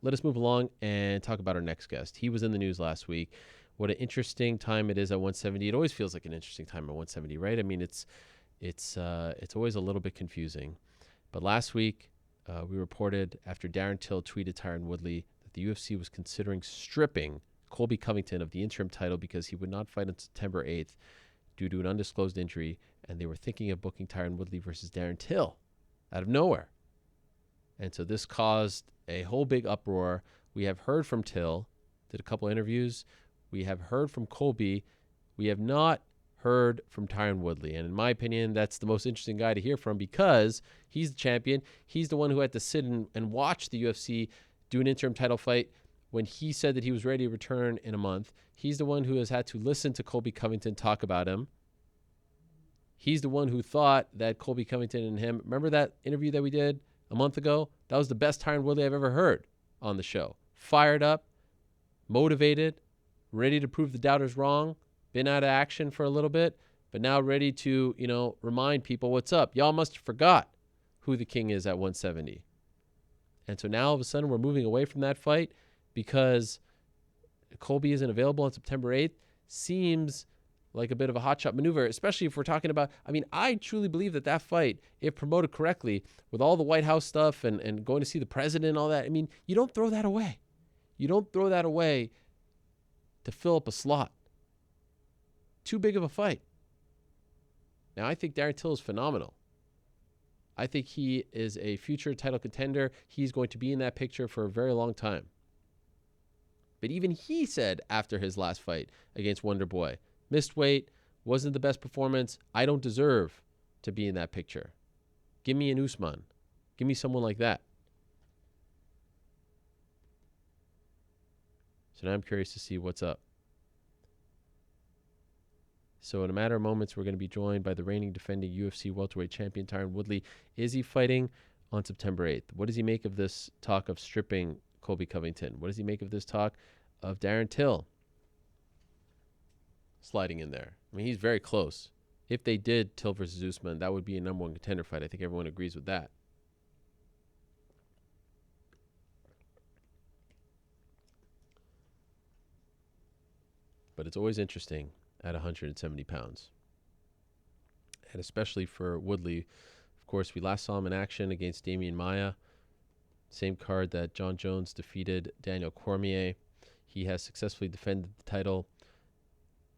let us move along and talk about our next guest. He was in the news last week. What an interesting time it is at 170. It always feels like an interesting time at 170, right? I mean, it's always a little bit confusing. But last week, we reported after Darren Till tweeted Tyron Woodley that the UFC was considering stripping Colby Covington of the interim title because he would not fight on September 8th due to an undisclosed injury, and they were thinking of booking Tyron Woodley versus Darren Till out of nowhere. And so this caused a whole big uproar. We have heard from Till, did a couple interviews. We have heard from Colby. We have not heard from Tyron Woodley. And in my opinion, that's the most interesting guy to hear from because he's the champion. He's the one who had to sit and watch the UFC do an interim title fight when he said that he was ready to return in a month. He's the one who has had to listen to Colby Covington talk about him. He's the one who thought that Colby Covington and him, remember that interview that we did a month ago? That was the best Tyron Woodley I've ever heard on the show. Fired up, motivated, ready to prove the doubters wrong, been out of action for a little bit, but now ready to, remind people what's up. Y'all must have forgot who the king is at 170. And so now all of a sudden we're moving away from that fight because Colby isn't available on September 8th. Seems like a bit of a hotshot maneuver, especially if we're talking about, I truly believe that fight, if promoted correctly, with all the White House stuff and going to see the president and all that, you don't throw that away. You don't throw that away to fill up a slot. Too big of a fight. Now, I think Darren Till is phenomenal. I think he is a future title contender. He's going to be in that picture for a very long time. But even he said after his last fight against Wonder Boy, missed weight, wasn't the best performance. I don't deserve to be in that picture. Give me an Usman. Give me someone like that. So now I'm curious to see what's up. So in a matter of moments, we're going to be joined by the reigning defending UFC welterweight champion, Tyron Woodley. Is he fighting on September 8th? What does he make of this talk of stripping Colby Covington? What does he make of this talk of Darren Till sliding in there? He's very close. If they did Till versus Usman, that would be a number one contender fight. I think everyone agrees with that. But it's always interesting at 170 pounds. And especially for Woodley. Of course, we last saw him in action against Damian Maia. Same card that John Jones defeated Daniel Cormier. He has successfully defended the title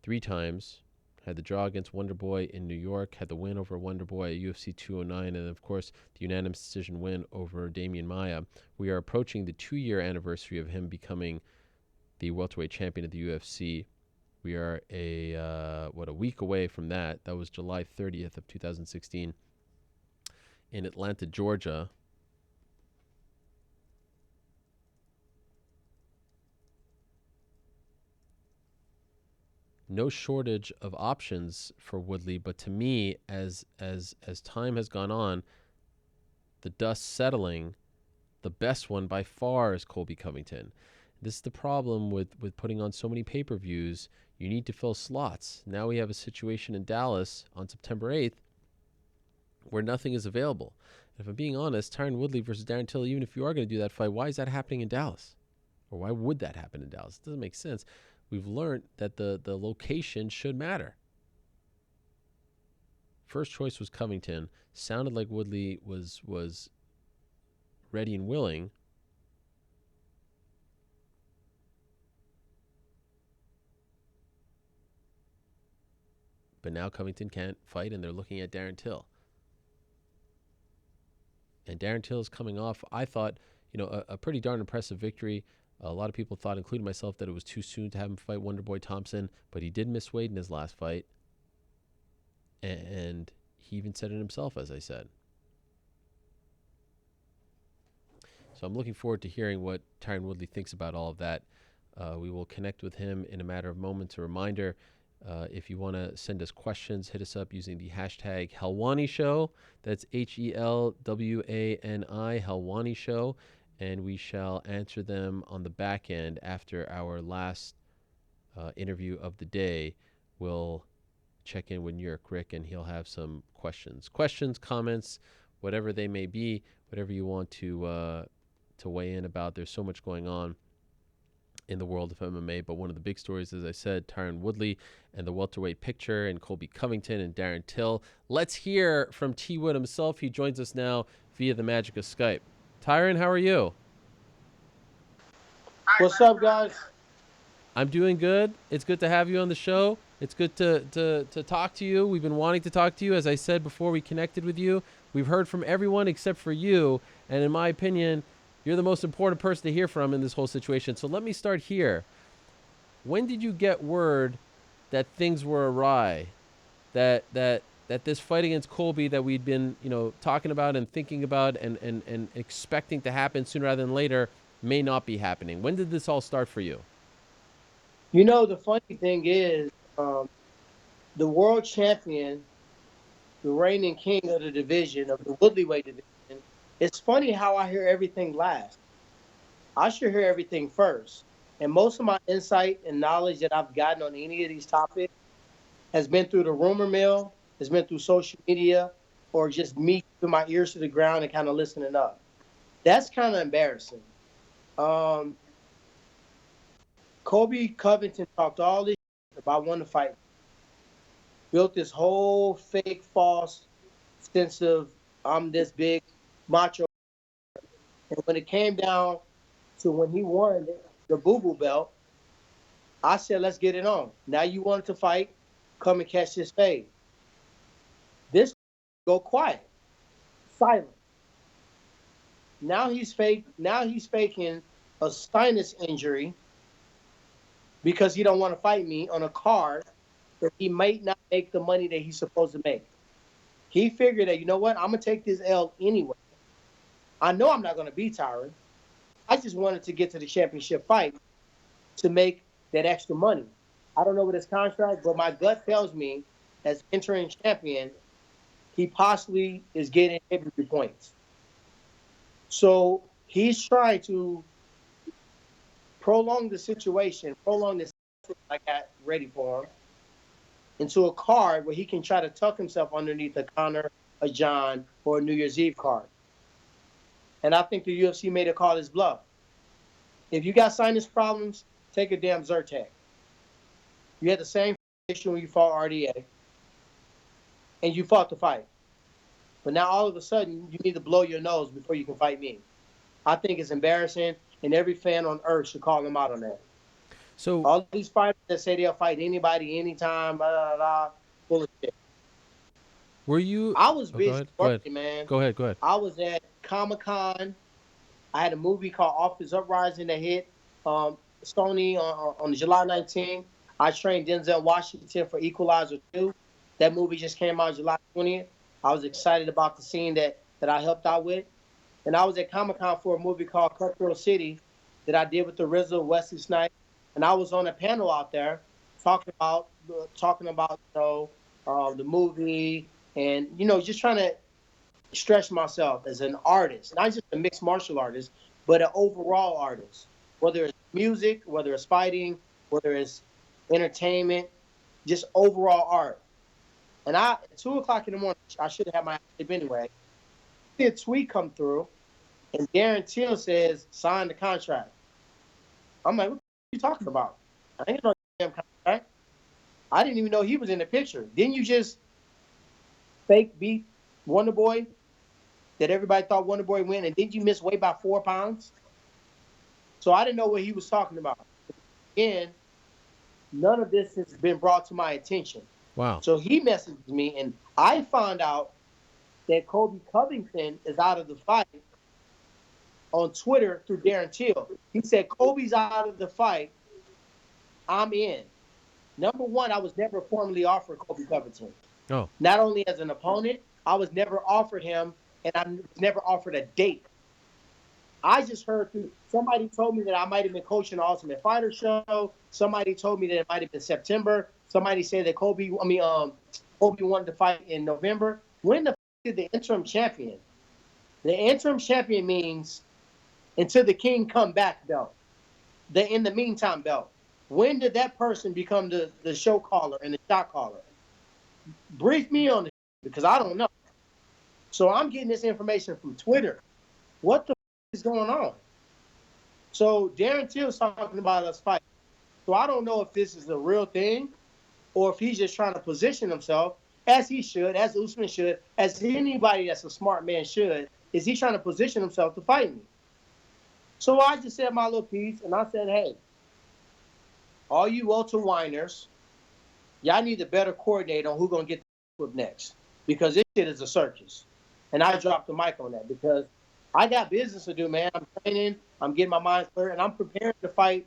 3 times. Had the draw against Wonder Boy in New York. Had the win over Wonder Boy at UFC 209. And, of course, the unanimous decision win over Damian Maia. We are approaching the 2-year anniversary of him becoming the welterweight champion of the UFC. We are a week away from that. That was July 30th of 2016 in Atlanta, Georgia. No shortage of options for Woodley, but to me, as time has gone on, the dust settling, the best one by far is Colby Covington. This is the problem with putting on so many pay-per-views. You need to fill slots. Now we have a situation in Dallas on September 8th where nothing is available. And if I'm being honest, Tyron Woodley versus Darren Till, even if you are going to do that fight, why is that happening in Dallas? Or why would that happen in Dallas? It doesn't make sense. We've learned that the location should matter. First choice was Covington. Sounded like Woodley was ready and willing. But now Covington can't fight, and they're looking at Darren Till. And Darren Till is coming off, I thought, a pretty darn impressive victory. A lot of people thought, including myself, that it was too soon to have him fight Wonderboy Thompson, but he did miss weight in his last fight. And he even said it himself, as I said. So I'm looking forward to hearing what Tyron Woodley thinks about all of that. We will connect with him in a matter of moments. A reminder, if you want to send us questions, hit us up using the hashtag Helwani Show. That's HELWANI, Helwani Show. And we shall answer them on the back end after our last interview of the day. We'll check in with New York Rick, and he'll have some questions. Questions, comments, whatever they may be, whatever you want to to weigh in about. There's so much going on in the world of MMA, but one of the big stories, as I said, Tyron Woodley and the welterweight picture, and Colby Covington and Darren Till. Let's hear from T. Wood himself. He joins us now via the magic of Skype. Tyron, how are you? What's up, guys? I'm doing good. It's good to have you on the show. It's good to talk to you. We've been wanting to talk to you. As I said before we connected with you, we've heard from everyone except for you. And in my opinion, you're the most important person to hear from in this whole situation. So let me start here. When did you get word that things were awry? That this fight against Colby that we'd been, talking about and thinking about and expecting to happen sooner rather than later may not be happening. When did this all start for you? The funny thing is, the world champion, the reigning king of the division, of the Woodley weight division, it's funny how I hear everything last. I should hear everything first. And most of my insight and knowledge that I've gotten on any of these topics has been through the rumor mill, has been through social media, or just me putting my ears to the ground and kind of listening up. That's kind of embarrassing. Colby Covington talked all this about wanting to fight. Built this whole fake, false sense of I'm this big macho. And when it came down to when he won the boo-boo belt, I said, let's get it on. Now you wanted to fight, come and catch this fade. This go quiet, silent. Now he's faking a sinus injury because he don't want to fight me on a card that he might not make the money that he's supposed to make. He figured that, you know what, I'm going to take this L anyway. I know I'm not going to beat Tyron. I just wanted to get to the championship fight to make that extra money. I don't know what his contract, but my gut tells me as interim champion, he possibly is getting every points. So he's trying to prolong the situation, prolong this I got ready for him, into a card where he can try to tuck himself underneath a Conor, a John, or a New Year's Eve card. And I think the UFC made a call his bluff. If you got sinus problems, take a damn Zyrtec. You had the same issue when you fought RDA, and you fought the fight. But now all of a sudden, you need to blow your nose before you can fight me. I think it's embarrassing, and every fan on earth should call him out on that. So all these fighters that say they'll fight anybody, anytime, blah, blah, blah, bullshit. Were you? I was busy working, man. Go ahead. I was at Comic-Con. I had a movie called Office Uprising that hit Sony on July 19th. I trained Denzel Washington for Equalizer 2. That movie just came out July 20th. I was excited about the scene that I helped out with. And I was at Comic-Con for a movie called Cutthroat City that I did with the RZA, Wesley Snipes. And I was on a panel out there talking about the movie and, just trying to stretch myself as an artist, not just a mixed martial artist, but an overall artist, whether it's music, whether it's fighting, whether it's entertainment, just overall art. And at 2:00 in the morning, I should have had my sleep anyway. I see a tweet come through, and Darren Till says, sign the contract. I'm like, what are you talking about? I ain't no damn contract. I didn't even know he was in the picture. Didn't you just fake beat Wonder Boy that everybody thought Wonder Boy win, and didn't you miss weight by 4 pounds? So I didn't know what he was talking about. Again, none of this has been brought to my attention. Wow. So he messaged me, and I found out that Colby Covington is out of the fight on Twitter through Darren Till. He said, Colby's out of the fight. I'm in. Number one, I was never formally offered Colby Covington. Oh. Not only as an opponent, I was never offered him, and I was never offered a date. I just heard somebody told me that I might have been coaching the Ultimate Fighter show. Somebody told me that it might have been September. Somebody said that Colby wanted to fight in November. When the did the interim champion? The interim champion means until the king come back belt. The in the meantime belt. When did that person become the show caller and the shot caller? Brief me on it because I don't know. So I'm getting this information from Twitter. What the is going on? So Darren Till's talking about us fighting. So I don't know if this is a real thing or if he's just trying to position himself, as he should, as Usman should, as anybody that's a smart man should. Is he trying to position himself to fight me? So I just said my little piece, and I said, hey, all you welter whiners, y'all need to better coordinate on who's going to get the whip next, because this shit is a circus. And I dropped the mic on that because I got business to do, man. I'm training, I'm getting my mind clear, and I'm preparing to fight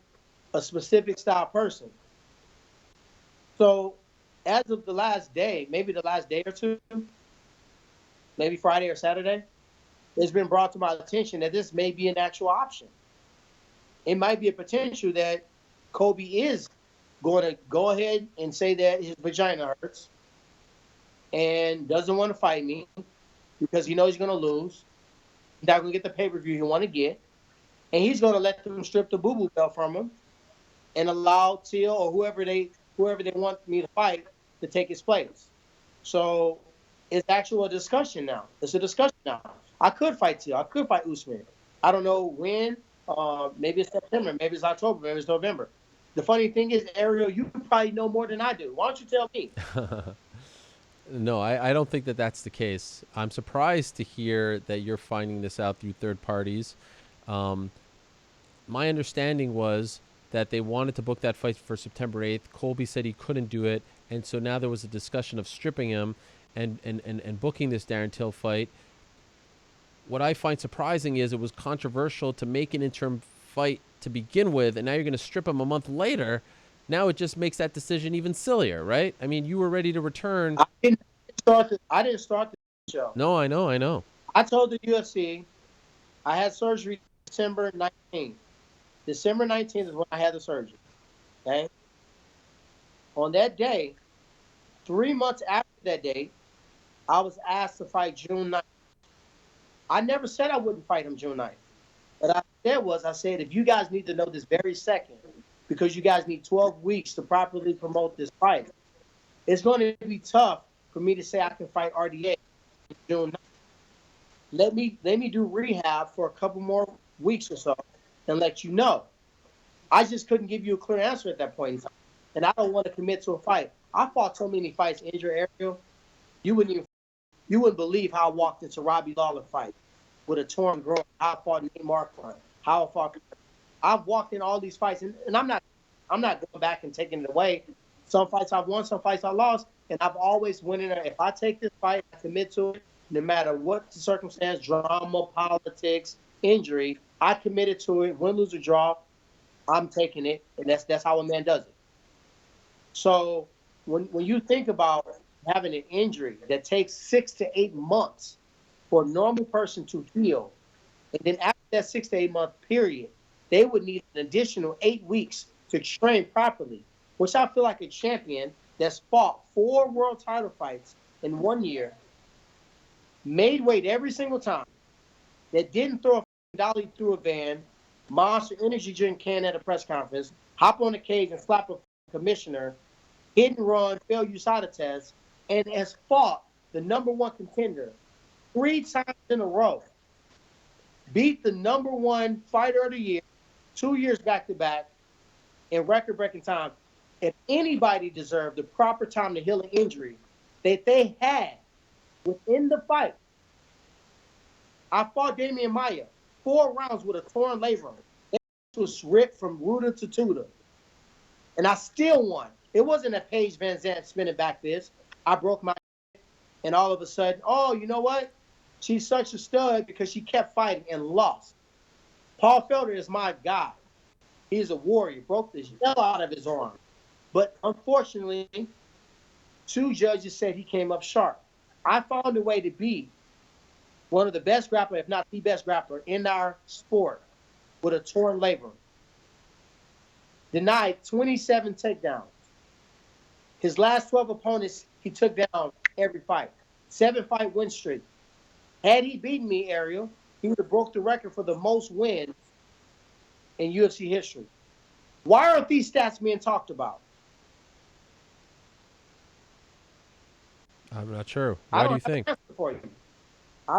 a specific style person. So as of the last day, maybe the last day or two, maybe Friday or Saturday, it's been brought to my attention that this may be an actual option. It might be a potential that Colby is going to go ahead and say that his vagina hurts and doesn't want to fight me because he knows he's going to lose. He's not going to get the pay-per-view he want to get. And he's going to let them strip the boo-boo belt from him and allow Till or whoever they want me to fight to take his place. So it's actual discussion now. It's a discussion now. I could fight Till. I could fight Usman. I don't know when. Maybe it's September. Maybe it's October. Maybe it's November. The funny thing is, Ariel, you probably know more than I do. Why don't you tell me? No, I don't think that that's the case. I'm surprised to hear that you're finding this out through third parties. My understanding was that they wanted to book that fight for September 8th. Colby said he couldn't do it, and so now there was a discussion of stripping him and booking this Darren Till fight. What I find surprising is it was controversial to make an interim fight to begin with, and now you're going to strip him a month later. Now it just makes that decision even sillier, right? I mean, you were ready to return. I didn't start the show. No, I know. I told the UFC I had surgery December 19th. December 19th is when I had the surgery. Okay? On that day, 3 months after that date, I was asked to fight June 9th. I never said I wouldn't fight him June 9th. What I said, if you guys need to know this very second, because you guys need 12 weeks to properly promote this fight, it's going to be tough for me to say I can fight RDA June 9th. Let me do rehab for a couple more weeks or so and let you know. I just couldn't give you a clear answer at that point in time. And I don't want to commit to a fight. I fought so many fights injured, Ariel. You wouldn't believe how I walked into Robbie Lawler fight with a torn groin, how I fought Nate Marquardt, how I fought. I've walked in all these fights, and I'm not going back and taking it away. Some fights I've won, some fights I lost, and I've always went in there. If I take this fight, I commit to it, no matter what the circumstance, drama, politics, injury, I committed to it. Win, lose, or draw, I'm taking it, and that's how a man does it. So when you think about having an injury that takes 6 to 8 months for a normal person to heal, and then after that 6 to 8 month period, they would need an additional 8 weeks to train properly, which I feel like a champion that's fought 4 world title fights in 1 year, made weight every single time, that didn't throw a dolly through a van, Monster energy drink can at a press conference, hop on the cage and slap a commissioner, hit and run, fail USADA test, and has fought the #1 contender 3 times in a row, beat the #1 fighter of the year 2 years back to back in record-breaking time. If anybody deserved the proper time to heal an injury that they had within the fight, I fought Damian Maia 4 rounds with a torn labrum. It was ripped from rooter to tutor. And I still won. It wasn't a Paige Van Zandt spinning back this. I broke my and all of a sudden, oh, you know what? She's such a stud because she kept fighting and lost. Paul Felder is my guy. He's a warrior. Broke the hell out of his arm. But unfortunately, 2 judges said he came up sharp. I found a way to be one of the best grappler, if not the best grappler in our sport, with a torn labrum. Denied 27 takedowns. His last 12 opponents, he took down every fight. 7-fight win streak. Had he beaten me, Ariel, he would have broke the record for the most wins in UFC history. Why aren't these stats being talked about? I'm not sure. Why do you think? I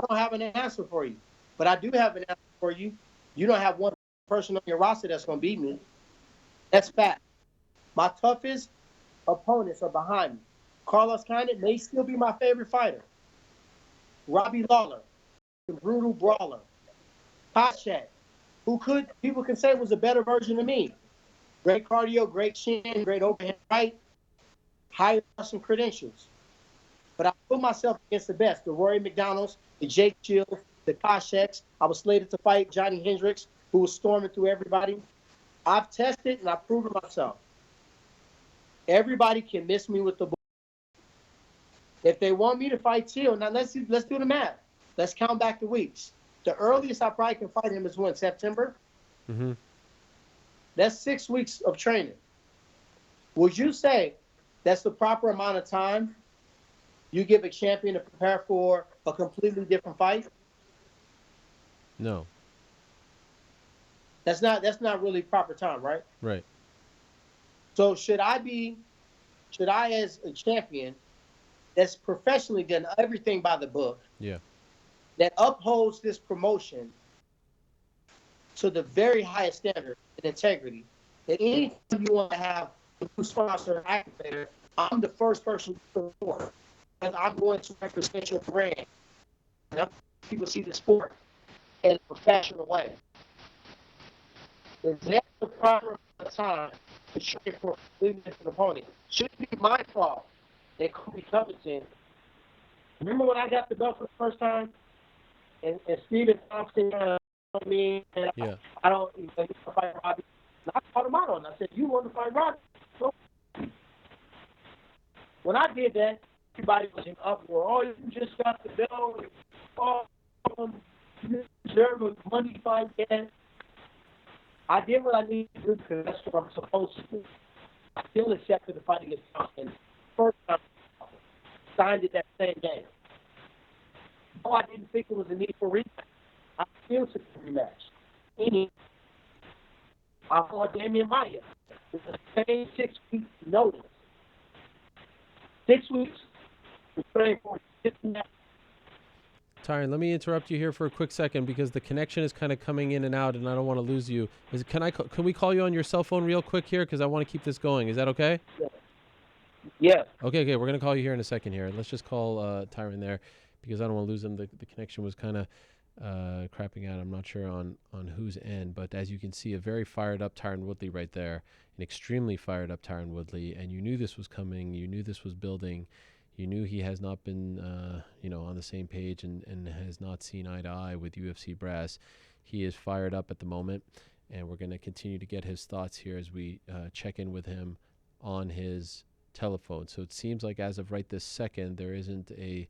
don't have an answer for you. But I do have an answer for you. You don't have one person on your roster that's going to beat me. That's fact. My toughest opponents are behind me. Carlos Condit may still be my favorite fighter. Robbie Lawler, the brutal brawler. Koscheck, who people can say was a better version of me. Great cardio, great chin, great overhand right, high wrestling credentials. But I put myself against the best, the Rory McDonalds, the Jake Shields, the Koschecks. I was slated to fight Johnny Hendricks, who was storming through everybody. I've tested and I've proven myself. Everybody can miss me with the ball. If they want me to fight Till, now let's do the math. Let's count back the weeks. The earliest I probably can fight him is when? September? Mm-hmm. That's 6 weeks of training. Would you say that's the proper amount of time you give a champion to prepare for a completely different fight? No. That's not really proper time, right? Right. So should I as a champion that's professionally done everything by the book, Yeah, that upholds this promotion to the very highest standard and integrity, that anytime you want to have a new sponsor or activator, I'm the first person to support. And I'm going to represent your brand. And I'm people see the sport in a professional way. Is that the proper time to train for a completely different opponent? Should it be my fault that Colby Covington, remember when I got the belt for the first time? And Stephen Thompson told me that yeah. I don't fight Robbie. And I called him out on it. I said, you want to fight Robbie? So when I did that, everybody was in uproar. Oh, you just got the belt. Oh, you deserve a money fight. Yeah. I did what I needed to do because that's what I'm supposed to do. I still accepted the fight against Thompson. First time, signed it that same day. Oh, I didn't think it was a need for rematch. I still took the rematch. I fought Damian Maya with the same 6 weeks notice. 6 weeks to train for 50 matches. Tyron, let me interrupt you here for a quick second because the connection is kind of coming in and out, and I don't want to lose you. Can we call you on your cell phone real quick here because I want to keep this going? Is that okay? Yeah. Okay. We're gonna call you here in a second here. Let's just call Tyron there because I don't want to lose him. The connection was kind of crapping out. I'm not sure on whose end, but as you can see, a very fired up Tyron Woodley right there, an extremely fired up Tyron Woodley, and you knew this was coming. You knew this was building. You knew he has not been, on the same page and has not seen eye to eye with UFC brass. He is fired up at the moment, and we're going to continue to get his thoughts here as we check in with him on his telephone. So it seems like as of right this second, there isn't a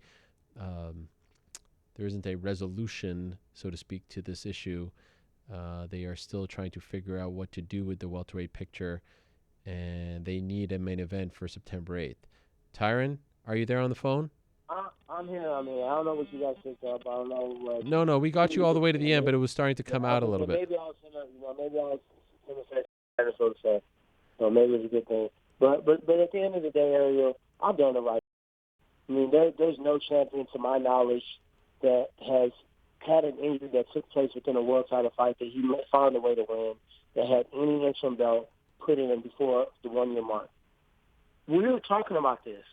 resolution, so to speak, to this issue. They are still trying to figure out what to do with the welterweight picture, and they need a main event for September 8th. Tyron, are you there on the phone? I'm here. I don't know what you guys picked up. I don't know what. No, we got you all the way to the end, but it was starting to come out a little bit. Maybe I was in a say, so to say. So maybe it's a good thing. But at the end of the day, Ariel, I've done it right. I mean, there's no champion, to my knowledge, that has had an injury that took place within a world title fight that he found a way to win, that had any interim belt put in him before the 1 year mark. We were talking about this.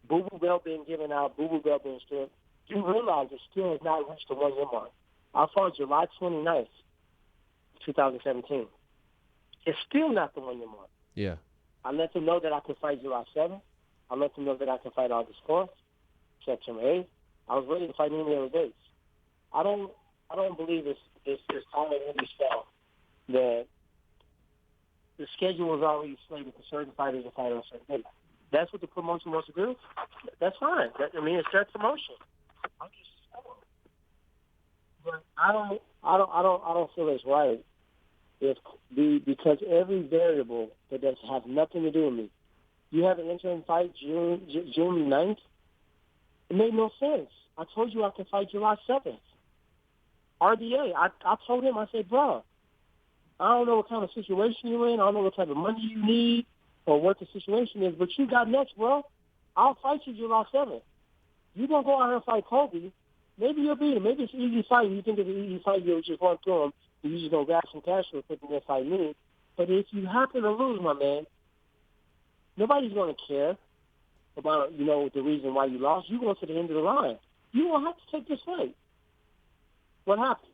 Boo-boo belt being given out, boo-boo belt being stripped. You realize it still has not reached the 1 year mark. I fought July 29th, 2017. It's still not the 1 year mark. Yeah. I let them know that I could fight July 7th. I let them know that I could fight August 4th, September 8th. I was ready to fight any other dates. I don't believe it's time in this style that the schedule was already slated for certain fighters to fight on certain dates. That's what the promotion wants to do. That's fine. It's their promotion. I'm just but I don't feel it's right because every variable that does have nothing to do with me. You have an interim fight June 9th. It made no sense. I told you I could fight July 7th. RDA. I told him, I said, bro, I don't know what kind of situation you're in. I don't know what type of money you need or what the situation is, but you got next, bro. I'll fight you July 7th. You don't go out here and fight Colby. Maybe you'll beat him. Maybe it's an easy fight. You think it's an easy fight, you'll just run through him You just gonna grab some cash real quick and then fight me. But if you happen to lose, my man, nobody's gonna care about, the reason why you lost. You go to the end of the line. You don't have to take this fight. What happened?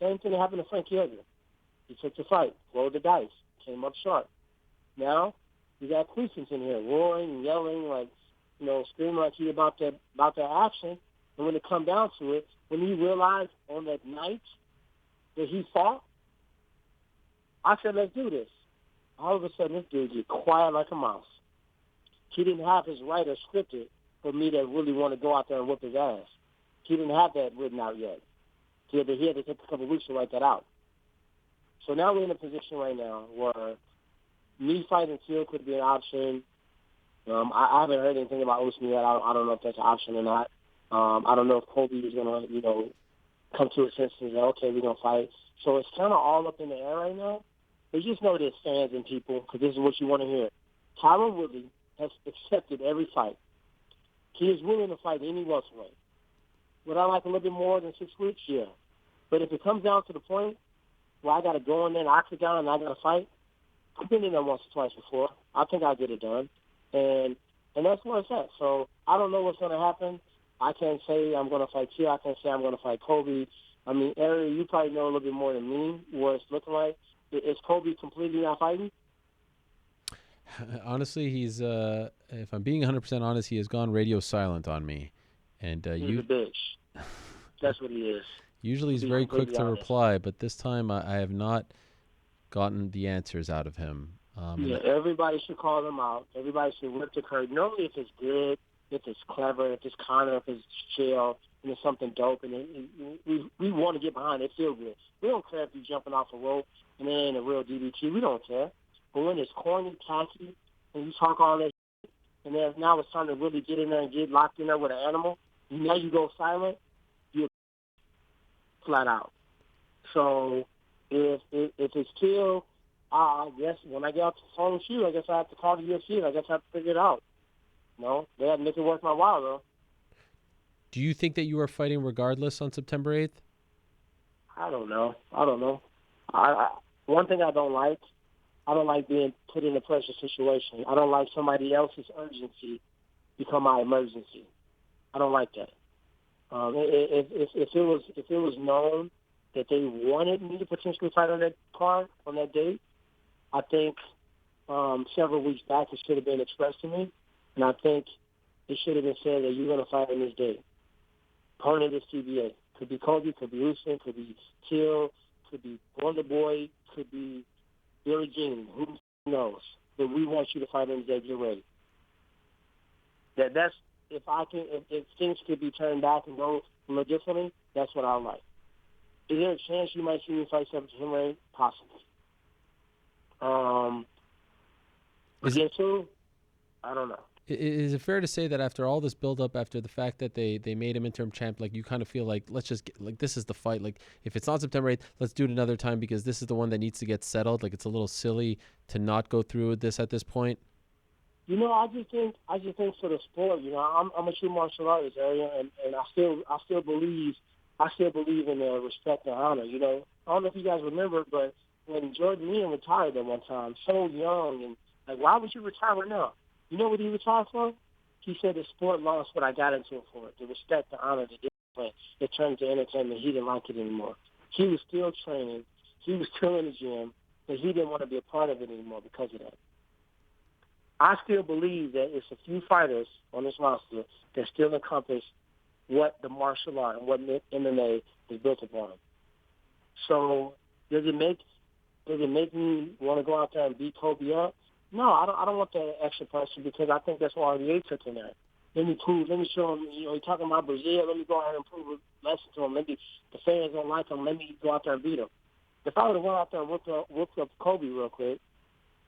Same thing that happened to Frankie Edgar. He took the fight, rolled the dice, came up short. Now, you got Cleveland in here roaring and yelling, like, screaming like he about that action. And when it come down to it, when he realized on that night that he fought, I said, let's do this. All of a sudden, this dude get quiet like a mouse. He didn't have his writer scripted for me to really want to go out there and whip his ass. He didn't have that written out yet. He had to take a couple of weeks to write that out. So now we're in a position right now where me fighting Phil could be an option. I haven't heard anything about Usman yet. I don't know if that's an option or not. I don't know if Colby is going to, come to his senses and say, okay, we're going to fight. So it's kind of all up in the air right now. But just know this, fans and people, because this is what you want to hear. Tyron Woodley has accepted every fight. He is willing to fight any welterweight. Would I like a little bit more than 6 weeks? Yeah. But if it comes down to the point where I got to go in there and octagon and I got to fight, I've been in there once or twice before. I think I'll get it done. And that's where it's at. So I don't know what's going to happen. I can't say I'm going to fight you. I can't say I'm going to fight Colby. I mean, Ariel, you probably know a little bit more than me what it's looking like. Is Colby completely not fighting? Honestly, he's, if I'm being 100% honest, he has gone radio silent on me. And he's a bitch. That's what he is. Usually he's very quick to reply, but this time I have not gotten the answers out of him. Everybody should call him out. Everybody should rip the curtain. Only if it's good, if it's clever, if it's Connor, if it's chill, and it's something dope, and we want to get behind it. Feel good. We don't care if you're jumping off a rope and it ain't a real DDT. We don't care. But when it's corny, tacky, and you talk all that shit, and then now it's time to really get in there and get locked in there with an animal, and now you go silent, you're flat out. So if it's still, I guess when I get out to the phone with you, I guess I have to call the UFC. I guess I have to figure it out. They have to make it worth my while, though. Do you think that you are fighting regardless on September 8th? I don't know. One thing I don't like being put in a pressure situation. I don't like somebody else's urgency become my emergency. I don't like that. If it was known that they wanted me to potentially fight on that card on that date, I think several weeks back it should have been expressed to me, and I think it should have been said that you're going to fight on this date. Opponent is TBA. Could be Colby, could be Usman, could be Till, could be Wonder Boy, could be Billie Jean. Who knows? But we want you to fight on this date. Get ready. That's if things could be turned back and go a little differently, that's what I like. Is there a chance you might see me fight September 8th? Possibly. Again, too, I don't know. Is it fair to say that after all this build-up, after the fact that they made him interim champ, like you kind of feel like let's just this is the fight. Like if it's not September 8th, let's do it another time because this is the one that needs to get settled. Like it's a little silly to not go through with this at this point. I just think for the sport, I'm a true martial artist, Ariel, and I still believe in the respect and honor. I don't know if you guys remember, but when Jordan Ian retired at one time, so young, and like, why would you retire now? You know what he retired for? He said the sport lost what I got into it for. The respect, the honor, the discipline. It turned to entertainment. He didn't like it anymore. He was still training. He was still in the gym, but he didn't want to be a part of it anymore because of that. I still believe that it's a few fighters on this roster that still encompass what the martial art and what MMA is built upon. So does it make me want to go out there and beat Colby up? No, I don't want that extra pressure because I think that's what RDA took in there. Let me show him, he's talking about Brazil, let me go ahead and prove a lesson to him. Maybe the fans don't like him, let me go out there and beat him. If I would have went out there and whooped up Colby real quick,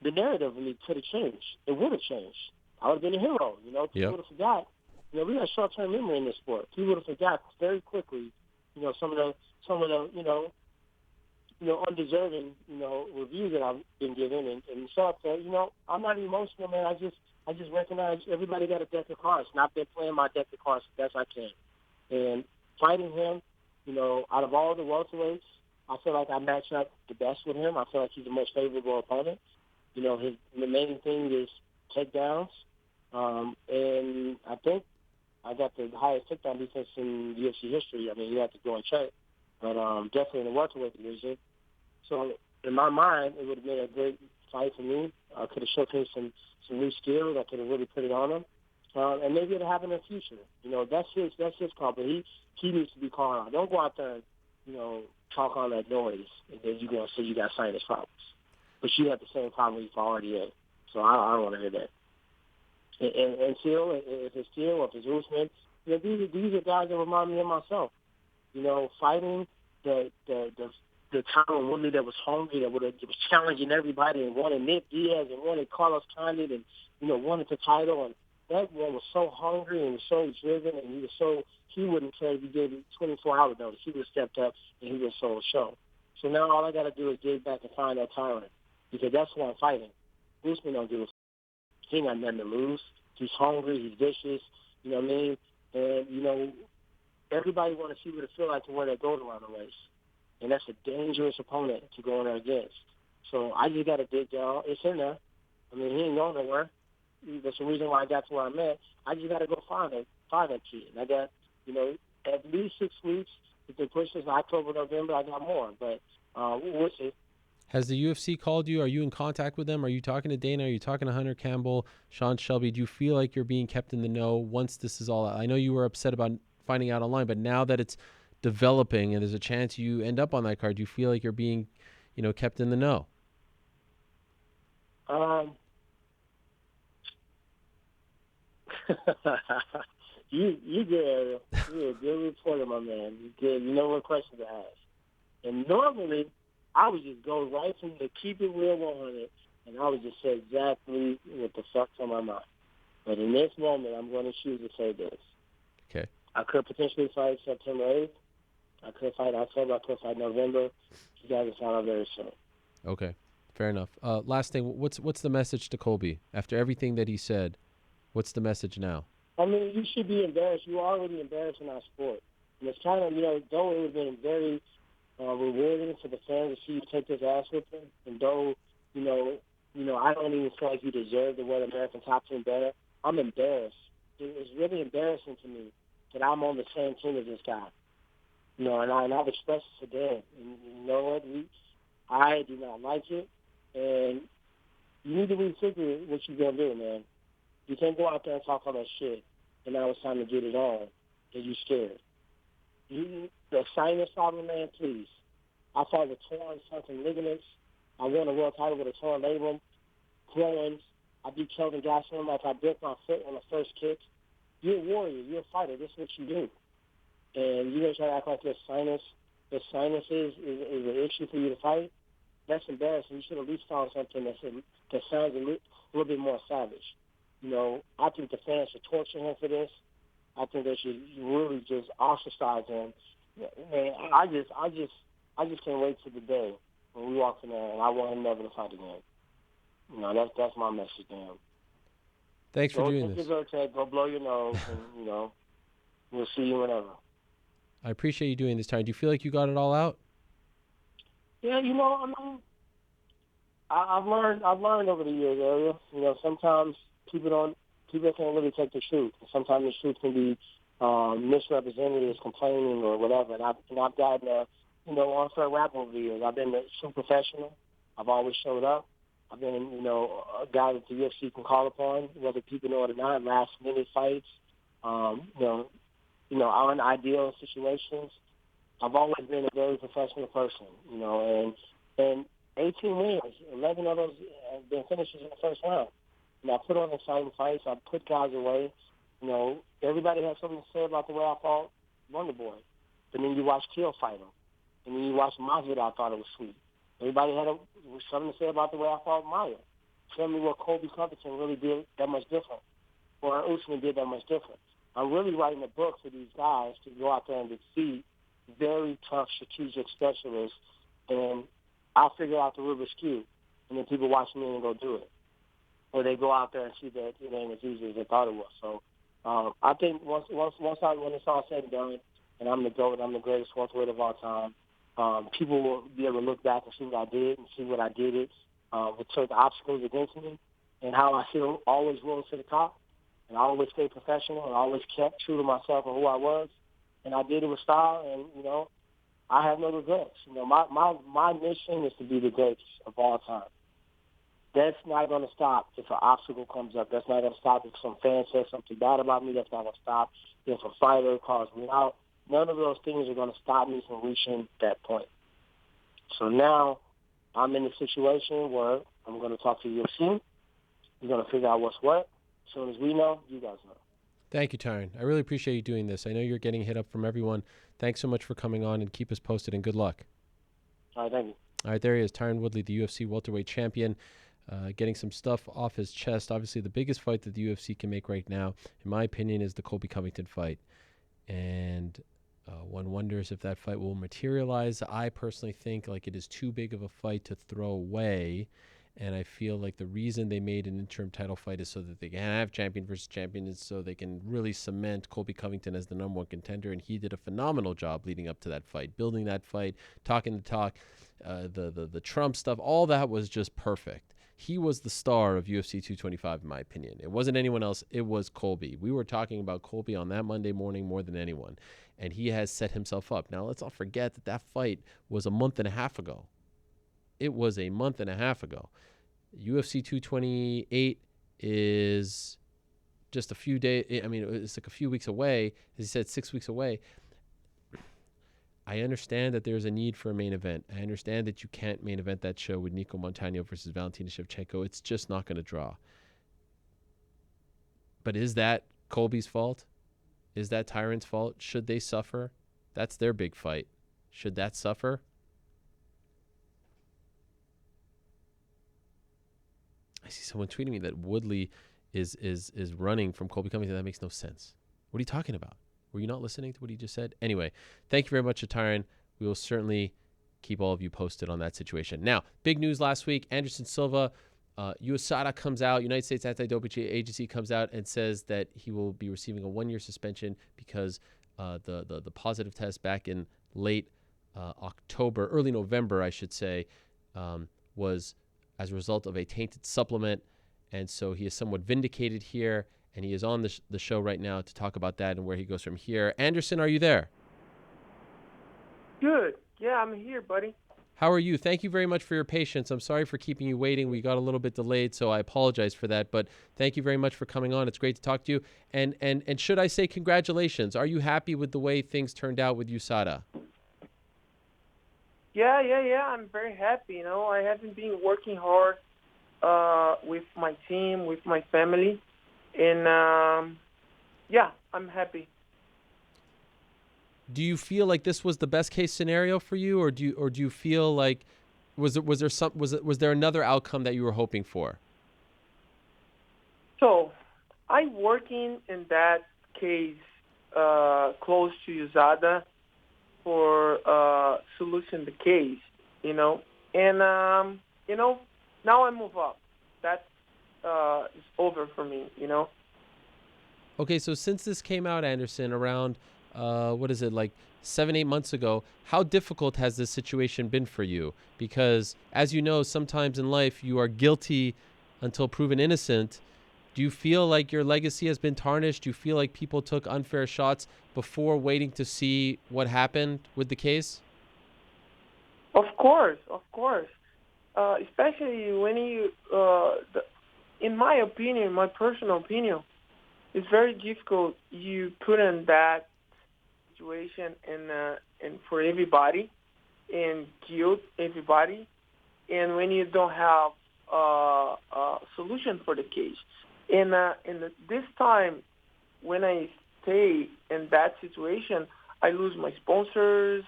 the narrative of me could have changed. It would have changed. I would have been a hero. People would have forgot. We got short-term memory in this sport. People would have forgot very quickly. Some of the undeserving reviews that I've been given and stuff. So I'm not emotional, man. I just recognize everybody got a deck of cards, and I've been playing my deck of cards the best I can. And fighting him, out of all the welterweights, I feel like I match up the best with him. I feel like he's the most favorable opponent. You know, the main thing is takedowns. And I think I got the highest takedown defense in UFC history. I mean, you have to go and check. But definitely in the welterweight division. So in my mind, it would have been a great fight for me. I could have showcased some new skills. I could have really put it on him. And maybe it'll happen in the future. You know, that's his call. But he needs to be called out. Don't go out there and, you know, talk all that noise, and then you're going to say you got sinus problems. But you have the same problem you've already had. So I don't want to hear that. And Till, if it's Till or if it's Usman, you know, these are guys that remind me of myself. You know, fighting the Tyron Woodley that was hungry, that was challenging everybody and wanted Nick Diaz and wanted Carlos Condit and, you know, wanted the title. And that one was so hungry and was so driven, and he wouldn't care if you gave him 24-hour notice. He would have stepped up and he would have sold a show. So now all I got to do is get back and find that Tyron, because that's who I'm fighting. Usman don't give a he ain't got nothing to lose. He's hungry. He's vicious. You know what I mean? And, you know, everybody want to see what it feels like to wear that gold around the race. And that's a dangerous opponent to go in there against. So I just got to dig down. It's in there. I mean, he ain't going nowhere. That's the reason why I got to where I'm at. I just got to go find that kid. And I got, you know, at least 6 weeks. If they push this October, November, I got more. But we'll see. Has the UFC called you? Are you in contact with them? Are you talking to Dana? Are you talking to Hunter Campbell, Sean Shelby? Do you feel like you're being kept in the know once this is all out? I know you were upset about finding out online, but now that it's developing and there's a chance you end up on that card, do you feel like you're being, you know, kept in the know? You good, Ariel. You're a good reporter, my man. You good. You know what questions to ask. And normally, I would just go right from the keep it real 100, and I would just say exactly what the fuck's on my mind. But in this moment, I'm going to choose to say this. Okay. I could potentially fight September 8th. I could fight October. I could fight November. You guys will find out very soon. Okay. Fair enough. Last thing, what's the message to Colby? After everything that he said, what's the message now? I mean, you should be embarrassed. You're already embarrassed in our sport. And it's kind of, you know, though it would have been very rewarding for the fans to see you take this ass with them, and though, you know, I don't even feel like you deserve to wear the American top team better. I'm embarrassed. It's really embarrassing to me that I'm on the same team as this guy. You know, and I've expressed it to Dan. And you know what? I do not like it, and you need to refigure what you're going to do, man. You can't go out there and talk all that shit, and now it's time to get it on, and you're scared. The sinus problem, man, please. I fought with torn something ligaments. I won a world title with a torn labrum, groins. I beat Kelvin Gastelum like I broke my foot on the first kick. You're a warrior. You're a fighter. This is what you do. And you're going to try to act like your sinuses is an issue for you to fight? That's embarrassing. You should at least find something that sounds a little bit more savage. You know, I think the fans should torture him for this. I think they should really just ostracize him. Man, I just can't wait till the day when we walk in there and I want him never to fight again. You know, that's my message to him. Thanks for doing this. Go blow your nose, and, you know, we'll see you whenever. I appreciate you doing this, Tyron. Do you feel like you got it all out? Yeah, you know, I mean, I've learned over the years, Ariel. You know, sometimes people can't really take the truth. Sometimes the truth can be misrepresented as complaining or whatever. And I've gotten unfair rap over the years. I've been a true professional. I've always showed up. I've been, you know, a guy that the UFC can call upon, whether people know it or not. Last minute fights, I'm in ideal situations. I've always been a very professional person, you know, and 18 wins, 11 of those have been finishes in the first round. And I put on exciting fights. I put guys away. You know, everybody has something to say about the way I fought Wonder Boy. But then you watch Kill fight him. And then you watch Masvidal, I thought it was sweet. Everybody had something to say about the way I fought Maya. Tell me what Colby Covington really did that much different, or Usman did that much different. I'm really writing a book for these guys to go out there and defeat very tough strategic specialists, and I'll figure out the Rubik's Cube, and then people watch me and go do it. Or they go out there and see that it ain't as easy as they thought it was. So I think when it's all said and done, and I'm the GOAT, I'm the greatest welterweight of all time, People will be able to look back and see what I did and see what I did with certain obstacles against me and how I still always rose to the top. And I always stayed professional and I always kept true to myself and who I was. And I did it with style, and, I have no regrets. My mission is to be the greatest of all time. That's not going to stop if an obstacle comes up. That's not going to stop if some fan says something bad about me. That's not going to stop if a fighter calls me out. None of those things are going to stop me from reaching that point. So now I'm in a situation where I'm going to talk to UFC. We're going to figure out what's what. As soon as we know, you guys know. Thank you, Tyron. I really appreciate you doing this. I know you're getting hit up from everyone. Thanks so much for coming on, and keep us posted, and good luck. All right, thank you. All right, there he is, Tyron Woodley, the UFC welterweight champion, getting some stuff off his chest. Obviously, the biggest fight that the UFC can make right now, in my opinion, is the Colby Covington fight. And one wonders if that fight will materialize. I personally think like it is too big of a fight to throw away. And I feel like the reason they made an interim title fight is so that they can have champion versus champion, is so they can really cement Colby Covington as the number one contender. And he did a phenomenal job leading up to that fight, building that fight, talking the talk, the Trump stuff. All that was just perfect. He was the star of UFC 225, in my opinion. It wasn't anyone else. It was Colby. We were talking about Colby on that Monday morning more than anyone. And he has set himself up. Now, let's not forget that that fight was a month and a half ago. It was a month and a half ago. UFC 228 is just a few days. I mean, it's like a few weeks away. As he said, 6 weeks away. I understand that there's a need for a main event. I understand that you can't main event that show with Nico Montano versus Valentina Shevchenko. It's just not going to draw. But is that Colby's fault? Is that Tyron's fault? Should they suffer? That's their big fight. Should that suffer? I see someone tweeting me that Woodley is running from Colby Covington. That makes no sense. What are you talking about? Were you not listening to what he just said? Anyway, thank you very much to Tyron. We will certainly keep all of you posted on that situation. Now, big news last week. Anderson Silva, USADA comes out, United States Anti-Doping Agency comes out and says that he will be receiving a 1-year suspension because the positive test back in late October, early November, I should say, was as a result of a tainted supplement. And so he is somewhat vindicated here, and he is on the show right now to talk about that and where he goes from here. Anderson, are you there? Good. Yeah, I'm here, buddy. How are you? Thank you very much for your patience. I'm sorry for keeping you waiting. We got a little bit delayed, so I apologize for that. But thank you very much for coming on. It's great to talk to you. And should I say congratulations? Are you happy with the way things turned out with USADA? Yeah. I'm very happy. I haven't been working hard with my team, with my family. And, I'm happy. Do you feel like this was the best case scenario for you, or do you feel like was there another outcome that you were hoping for? So, I'm working in that case close to USADA for solution the case, and now I move up. That is over for me, Okay, so since this came out, Anderson, around what is it, like 7-8 months ago, how difficult has this situation been for you? Because as you know, sometimes in life you are guilty until proven innocent. Do you feel like your legacy has been tarnished? Do you feel like people took unfair shots before waiting to see what happened with the case? Of course. Especially when you, in my opinion, my personal opinion, it's very difficult. You put in that situation and for everybody and guilt everybody, and when you don't have a solution for the case. And this time, when I stay in that situation, I lose my sponsors,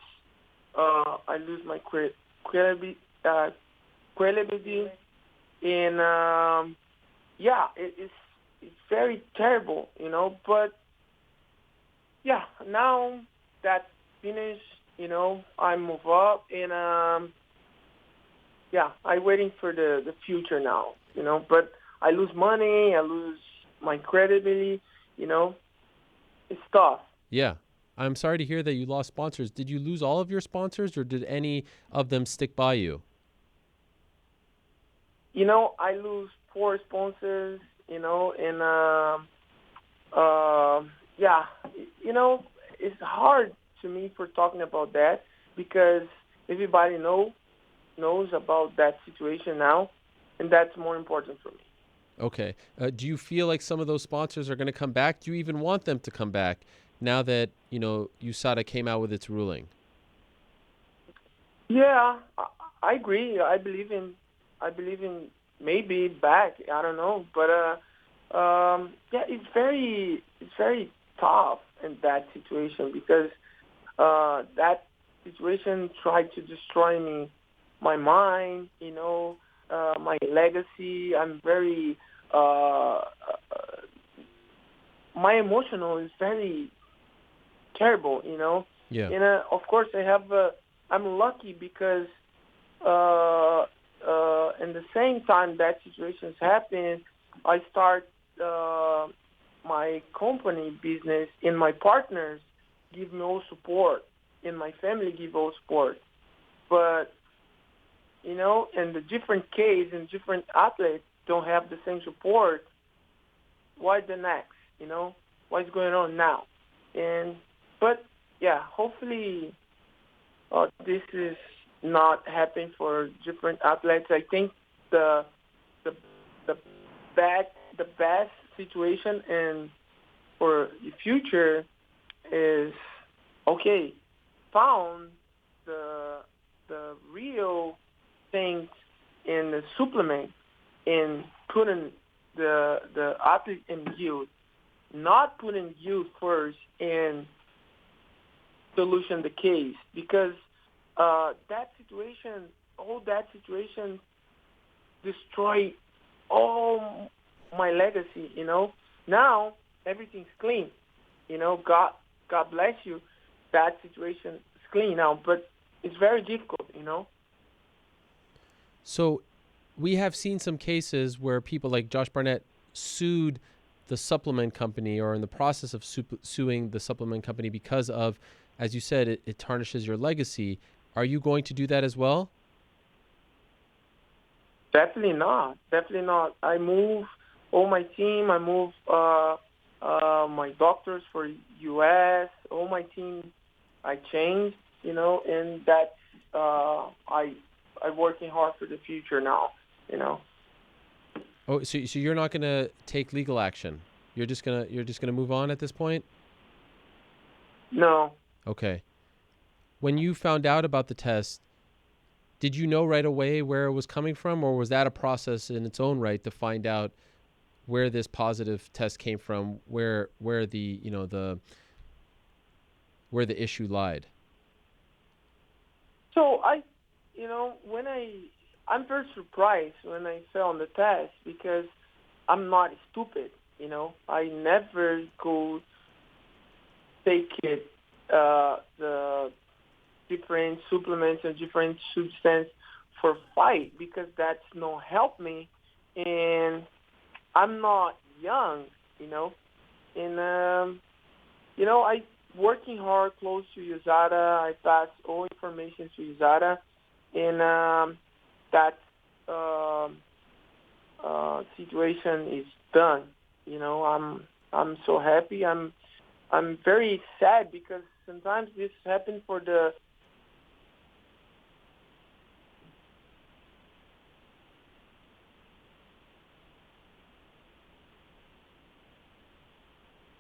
I lose my credibility, and it's very terrible, But now that's finished, I move up, and I'm waiting for the future now, But I lose money, I lose my credibility, It's tough. Yeah. I'm sorry to hear that you lost sponsors. Did you lose all of your sponsors, or did any of them stick by you? I lose 4 sponsors, and yeah, it's hard to me for talking about that because everybody knows about that situation now, and that's more important for me. Okay. Do you feel like some of those sponsors are going to come back? Do you even want them to come back now that, USADA came out with its ruling? Yeah, I agree. I believe in maybe back. I don't know, but yeah, it's very tough in that situation because that situation tried to destroy me, my mind, my legacy. I'm very my emotional is very terrible, Yeah. And of course, I'm lucky because in the same time that situation's happening, I start my company business, and my partners give me all support, and my family give all support. But and the different case and different athletes don't have the same support. Why the next? What's going on now? But yeah, hopefully this is not happening for different athletes. I think the best situation and for the future is found the real things in the supplement and putting the athlete in youth, not putting youth first and solution the case, because that situation destroyed all my legacy. Now everything's clean. God bless you. That situation is clean now, but it's very difficult. So we have seen some cases where people like Josh Barnett sued the supplement company, or in the process of suing the supplement company because of, as you said, it tarnishes your legacy. Are you going to do that as well? Definitely not. Definitely not. I move all my team. I move my doctors for U.S. All my team. I changed, and that I'm working hard for the future now. Oh, so you're not going to take legal action? You're just gonna move on at this point? No. Okay. When you found out about the test, did you know right away where it was coming from, or was that a process in its own right to find out where this positive test came from, where the where the issue lied? So I'm very surprised when I found the test because I'm not stupid. I never go take it the different supplements and different substance for fight because that's no help me, and I'm not young, and I working hard close to USADA. I pass all information to USADA, and that situation is done. I'm so happy. I'm very sad because sometimes this happens for the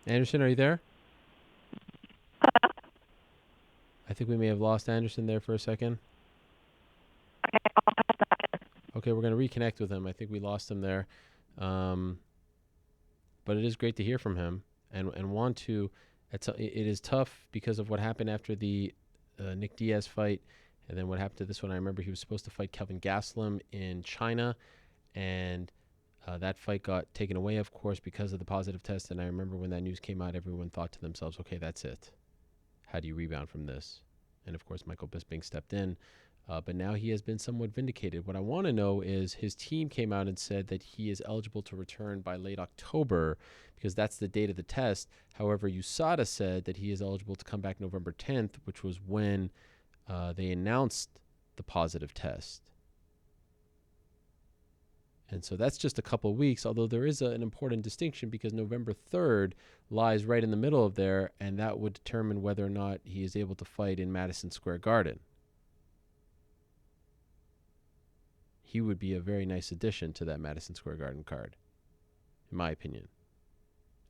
Anderson, are you there? I think we may have lost Anderson there for a second. Okay, we're going to reconnect with him. I think we lost him there. But it is great to hear from him and want to. It is tough because of what happened after the Nick Diaz fight, and then what happened to this one. I remember he was supposed to fight Kelvin Gastelum in China, and that fight got taken away, of course, because of the positive test. And I remember when that news came out, everyone thought to themselves, okay, that's it. How do you rebound from this? And, of course, Michael Bisping stepped in But now he has been somewhat vindicated. What I want to know is his team came out and said that he is eligible to return by late October because that's the date of the test. However, USADA said that he is eligible to come back November 10th, which was when they announced the positive test. And so that's just a couple of weeks, although there is an important distinction because November 3rd lies right in the middle of there, and that would determine whether or not he is able to fight in Madison Square Garden. He would be a very nice addition to that Madison Square Garden card, in my opinion.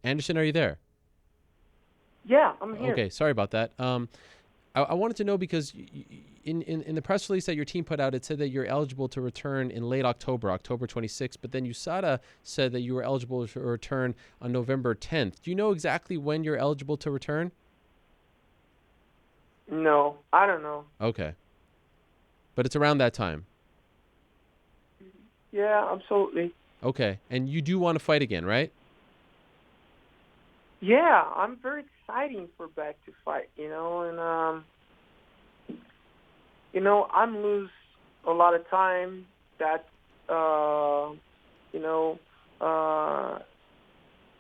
Anderson, are you there? Yeah, I'm here. Okay, sorry about that. I wanted to know because in the press release that your team put out, it said that you're eligible to return in late October, October 26th, but then USADA said that you were eligible to return on November 10th. Do you know exactly when you're eligible to return? No, I don't know. Okay. But it's around that time. Yeah, absolutely. Okay. And you do want to fight again, right? Yeah, I'm very excited for back to fight, and I'm lose a lot of time that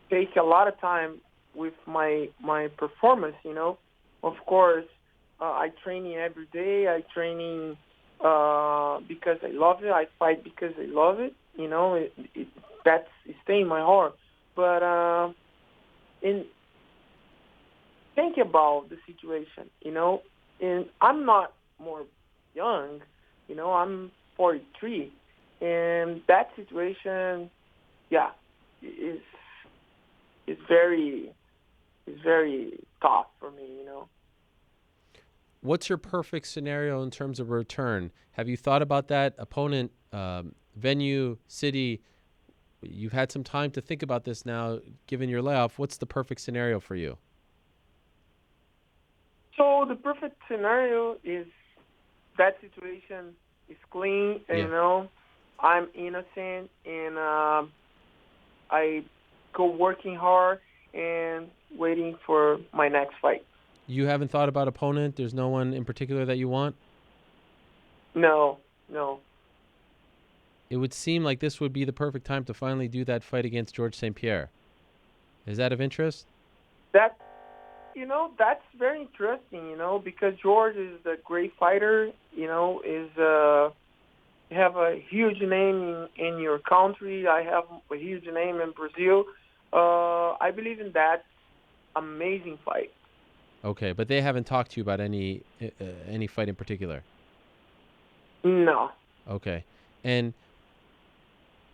take a lot of time with my performance. Of course, I training every day. I training because I love it. I fight because I love it. That's stay in my heart. But think about the situation, and I'm not more young, I'm 43, and that situation, is very tough for me, What's your perfect scenario in terms of a return? Have you thought about that? Opponent, venue, city? You've had some time to think about this now, given your layoff. What's the perfect scenario for you? So the perfect scenario is that situation is clean, and, I'm innocent, and I go working hard and waiting for my next fight. You haven't thought about opponent? There's no one in particular that you want? No. It would seem like this would be the perfect time to finally do that fight against George St. Pierre. Is that of interest? That's very interesting, because George is a great fighter, have a huge name in your country. I have a huge name in Brazil. I believe in that amazing fight. Okay, but they haven't talked to you about any fight in particular? No. Okay. And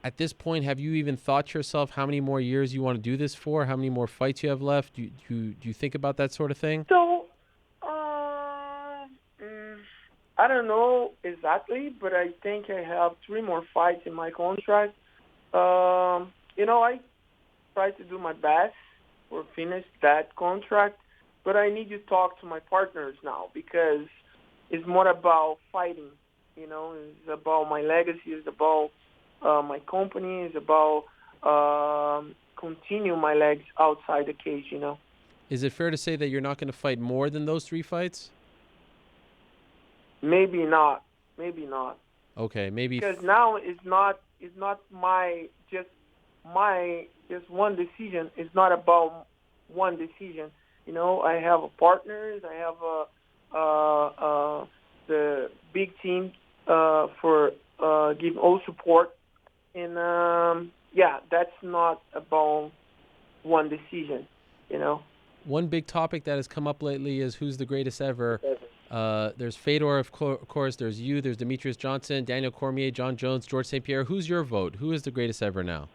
at this point, have you even thought to yourself how many more years you want to do this for? How many more fights you have left? Do you think about that sort of thing? So, I don't know exactly, but I think I have 3 more fights in my contract. I try to do my best or finish that contract, but I need to talk to my partners now because it's more about fighting. It's about my legacy. It's about my company. It's about continue my legs outside the cage. Is it fair to say that you're not going to fight more than those 3 fights? Maybe not. Okay, maybe because now it's not my just one decision. It's not about one decision. I have a partners. I have the big team for give all support, and that's not about one decision. One big topic that has come up lately is who's the greatest ever. There's Fedor, of course. There's you. There's Demetrius Johnson, Daniel Cormier, John Jones, George St. Pierre. Who's your vote? Who is the greatest ever now?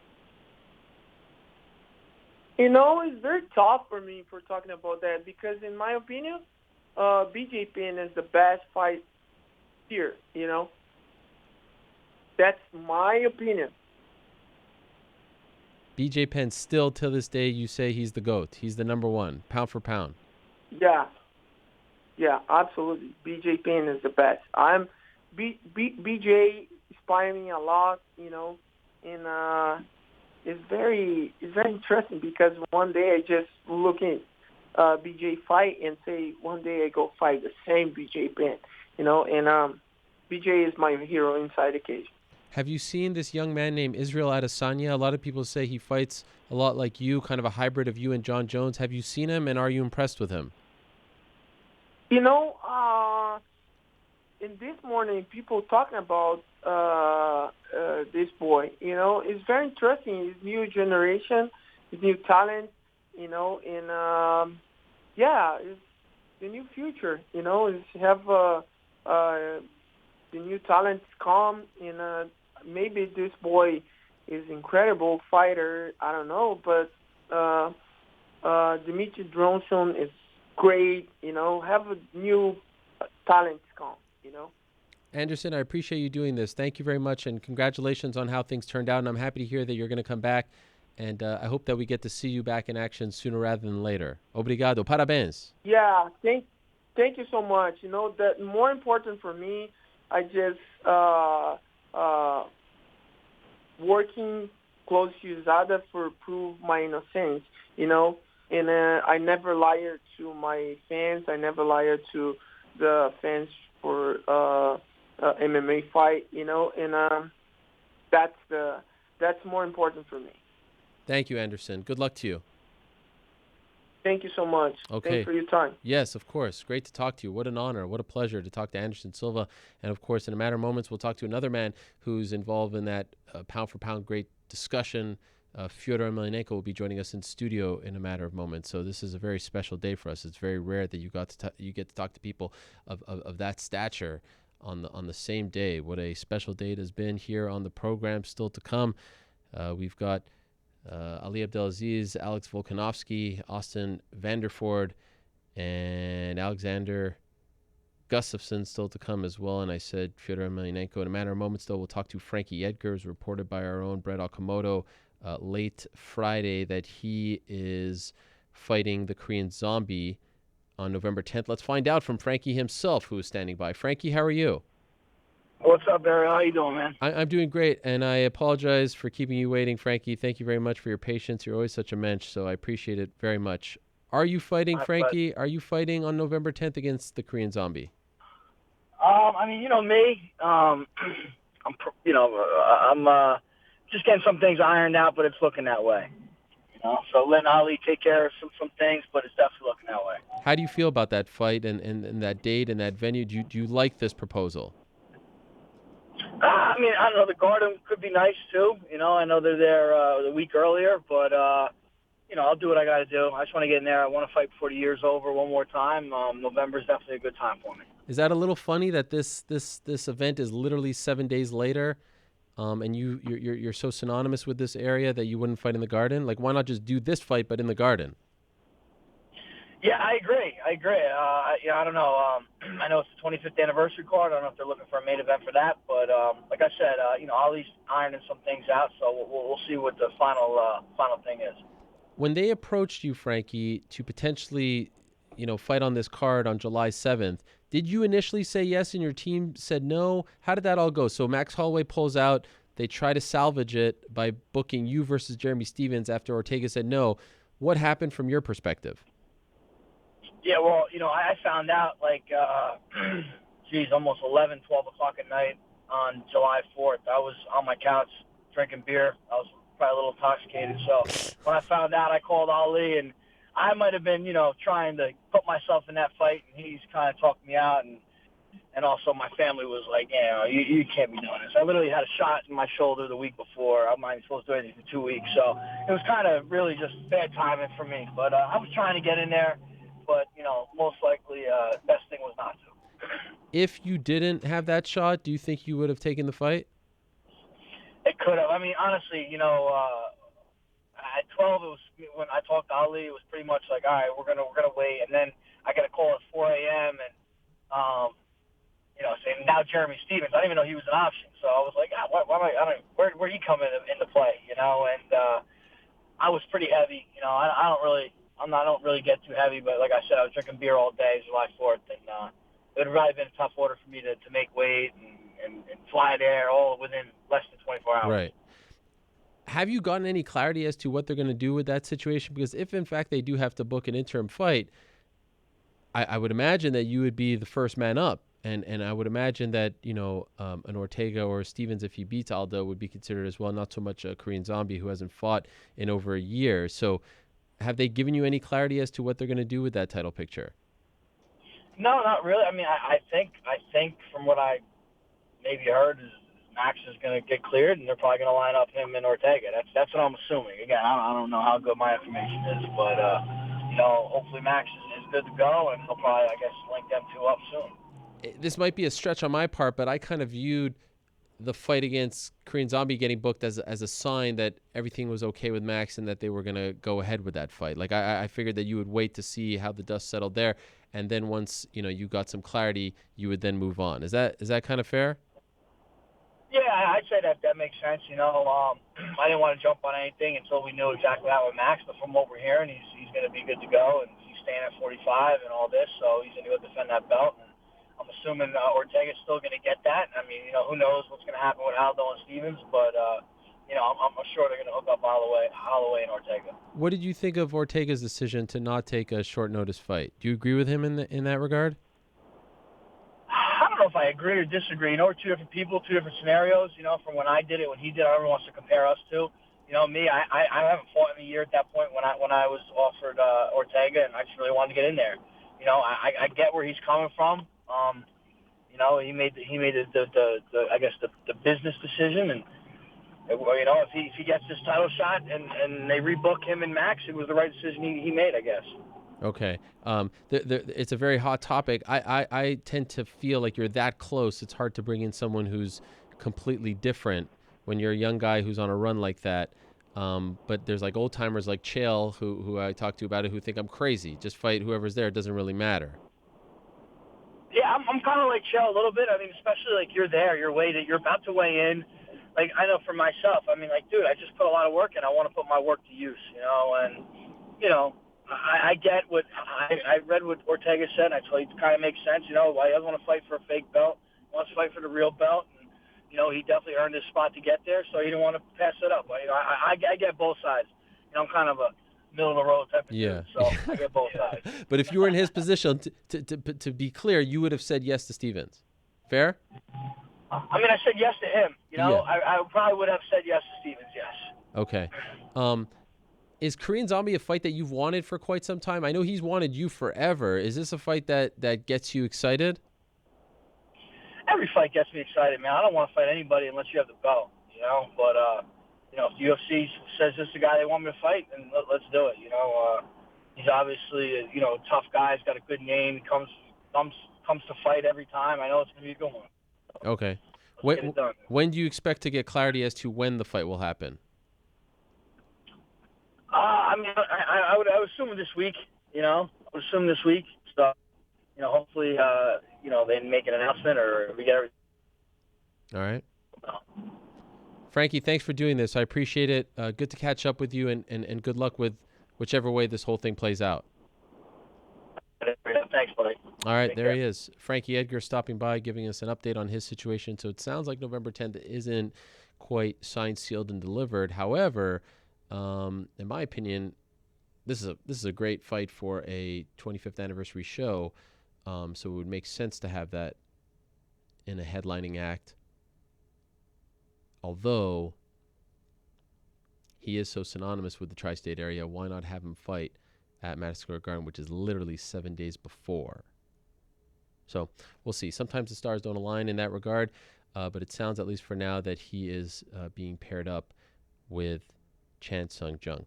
It's very tough for me for talking about that because, in my opinion, BJ Penn is the best fight here. That's my opinion. BJ Penn still, till this day, you say he's the GOAT. He's the number one, pound for pound. Yeah, absolutely. BJ Penn is the best. BJ inspired me a lot, and it's very interesting because one day I just look at BJ fight and say one day I go fight the same BJ Penn, and BJ is my hero inside the cage. Have you seen this young man named Israel Adesanya? A lot of people say he fights a lot like you, kind of a hybrid of you and John Jones. Have you seen him, and are you impressed with him? In this morning, people talking about this boy. It's very interesting. His new generation, his new talent. It's the new future. Is have the new talent come. Maybe this boy is incredible fighter. I don't know, but Dimitri Bronson is great. Have a new talent come. Anderson, I appreciate you doing this. Thank you very much, and congratulations on how things turned out. And I'm happy to hear that you're going to come back. And I hope that we get to see you back in action sooner rather than later. Obrigado. Parabéns. Yeah, thank you so much. That more important for me, I just working close to USADA for prove my innocence. And I never lied to my fans. I never lied to the fans for MMA fight. And that's more important for me. Thank you, Anderson. Good luck to you. Thank you so much. Okay. Thanks for your time. Yes, of course. Great to talk to you. What an honor. What a pleasure to talk to Anderson Silva. And, of course, in a matter of moments, we'll talk to another man who's involved in that pound-for-pound great discussion. Fyodor Emelianenko will be joining us in studio in a matter of moments. So this is a very special day for us. It's very rare that you get to talk to people of that stature on the same day. What a special day it has been here on the program. Still to come, we've got Ali Abdelaziz, Alex Volkanovski, Austin Vanderford, and Alexander Gustafsson still to come as well. And I said Fyodor Emelianenko. In a matter of moments, though, we'll talk to Frankie Edgar, as reported by our own Brett Okamoto late Friday, that he is fighting the Korean Zombie on November 10th. Let's find out from Frankie himself, who is standing by. Frankie, how are you? What's up, Barry? How you doing, man? I'm doing great, and I apologize for keeping you waiting, Frankie. Thank you very much for your patience. You're always such a mensch, so I appreciate it very much. Are you fighting, Frankie? Are you fighting on November 10th against the Korean Zombie? Me. I'm just getting some things ironed out, but it's looking that way. So letting Ali take care of some things, but it's definitely looking that way. How do you feel about that fight and that date and that venue? Do you like this proposal? I don't know. The Garden could be nice, too. I know they're there the week earlier, but, I'll do what I got to do. I just want to get in there. I want to fight before the year's over one more time. November is definitely a good time for me. Is that a little funny that this event is literally 7 days later, and you're so synonymous with this area that you wouldn't fight in the Garden? Like, why not just do this fight but in the Garden? Yeah, I agree. I don't know. I know it's the 25th anniversary card. I don't know if they're looking for a main event for that, but like I said, Ali's ironing some things out, so we'll see what the final thing is. When they approached you, Frankie, to potentially, fight on this card on July 7th, did you initially say yes and your team said no? How did that all go? So Max Holloway pulls out. They try to salvage it by booking you versus Jeremy Stephens after Ortega said no. What happened from your perspective? Yeah, well, I found out almost 11, 12 o'clock at night on July 4th. I was on my couch drinking beer. I was probably a little intoxicated. So when I found out, I called Ali, and I might have been, trying to put myself in that fight, and he's kind of talked me out. And also my family was like, you can't be doing this. I literally had a shot in my shoulder the week before. I'm not even supposed to do anything for 2 weeks. So it was kind of really just bad timing for me. But I was trying to get in there. But, most likely best thing was not to. If you didn't have that shot, do you think you would have taken the fight? It could have. Honestly, at 12, it was when I talked to Ali, it was pretty much like, all right, we're gonna wait. And then I got a call at 4 a.m. and saying now Jeremy Stephens. I didn't even know he was an option. So I was like, where he come into play, And I was pretty heavy. I don't really get too heavy, but like I said, I was drinking beer all day July 4th, and it would have probably been a tough order for me to make weight and fly there all within less than 24 hours. Right. Have you gotten any clarity as to what they're going to do with that situation? Because if, in fact, they do have to book an interim fight, I would imagine that you would be the first man up And I would imagine that, an Ortega or Stevens, if he beats Aldo, would be considered as well, not so much a Korean Zombie who hasn't fought in over a year. So have they given you any clarity as to what they're going to do with that title picture? No, not really. I mean, I think from what I maybe heard is Max is going to get cleared, and they're probably going to line up him and Ortega. That's what I'm assuming. Again, I don't know how good my information is, but hopefully Max is good to go, and he'll probably, I guess, link them two up soon. This might be a stretch on my part, but I kind of viewed the fight against Korean Zombie getting booked as a sign that everything was okay with Max and that they were going to go ahead with that fight. Like I figured that you would wait to see how the dust settled there, and then once you got some clarity, you would then move on. Is that kind of fair? Yeah, I'd say that makes sense. I didn't want to jump on anything until we knew exactly how with Max, but from what we're hearing, he's going to be good to go, and he's staying at 45 and all this, so he's going to go defend that belt. And I'm assuming Ortega's still going to get that. I mean, who knows what's going to happen with Aldo and Stevens, but I'm sure they're going to hook up Holloway and Ortega. What did you think of Ortega's decision to not take a short notice fight? Do you agree with him in that regard? I don't know if I agree or disagree. We're two different people, two different scenarios. From when I did it, when he did it, everyone wants to compare us to. Me, I haven't fought in a year at that point when I was offered Ortega, and I just really wanted to get in there. I get where he's coming from. He made the I guess the business decision, and if he gets this title shot and they rebook him and Max, it was the right decision he made, I guess. Okay. It's a very hot topic. I tend to feel like you're that close. It's hard to bring in someone who's completely different when you're a young guy who's on a run like that. But there's like old timers like Chael who I talk to about it who think I'm crazy. Just fight whoever's there. It doesn't really matter. Yeah, I'm kind of like Chael a little bit. I mean, especially like you're there, you're about to weigh in. Like I know for myself, I mean, like, dude, I just put a lot of work in. I want to put my work to use, and I get what I read what Ortega said. I told you it kind of makes sense. Why he doesn't want to fight for a fake belt. He wants to fight for the real belt. And, he definitely earned his spot to get there, so he didn't want to pass it up. But, I get both sides. I'm kind of a middle of the road type of dude, so I get both sides. But if you were in his position, to be clear, you would have said yes to Stevens. Fair? I mean, I said yes to him. Yeah. I probably would have said yes to Stevens, yes. Okay. Is Korean Zombie a fight that you've wanted for quite some time? I know he's wanted you forever. Is this a fight that gets you excited? Every fight gets me excited, man. I don't want to fight anybody unless you have the belt, But, if the UFC says this is the guy they want me to fight, then let's do it, He's obviously a tough guy. He's got a good name. He comes to fight every time. I know it's going to be a good one. Okay. Let's get it done. When do you expect to get clarity as to when the fight will happen? I mean, I would assume this week, I would assume this week. So, hopefully, they make an announcement or we get everything. All right. Frankie, thanks for doing this. I appreciate it. Good to catch up with you, and good luck with whichever way this whole thing plays out. Thanks, buddy. All right, there he is. Frankie Edgar stopping by, giving us an update on his situation. So it sounds like November 10th isn't quite signed, sealed, and delivered. However, in my opinion, this is a great fight for a 25th anniversary show. So it would make sense to have that in a headlining act. Although he is so synonymous with the tri-state area, why not have him fight at Madison Square Garden, which is literally 7 days before? So we'll see. Sometimes the stars don't align in that regard, but it sounds, at least for now, that he is being paired up with Sung Jung.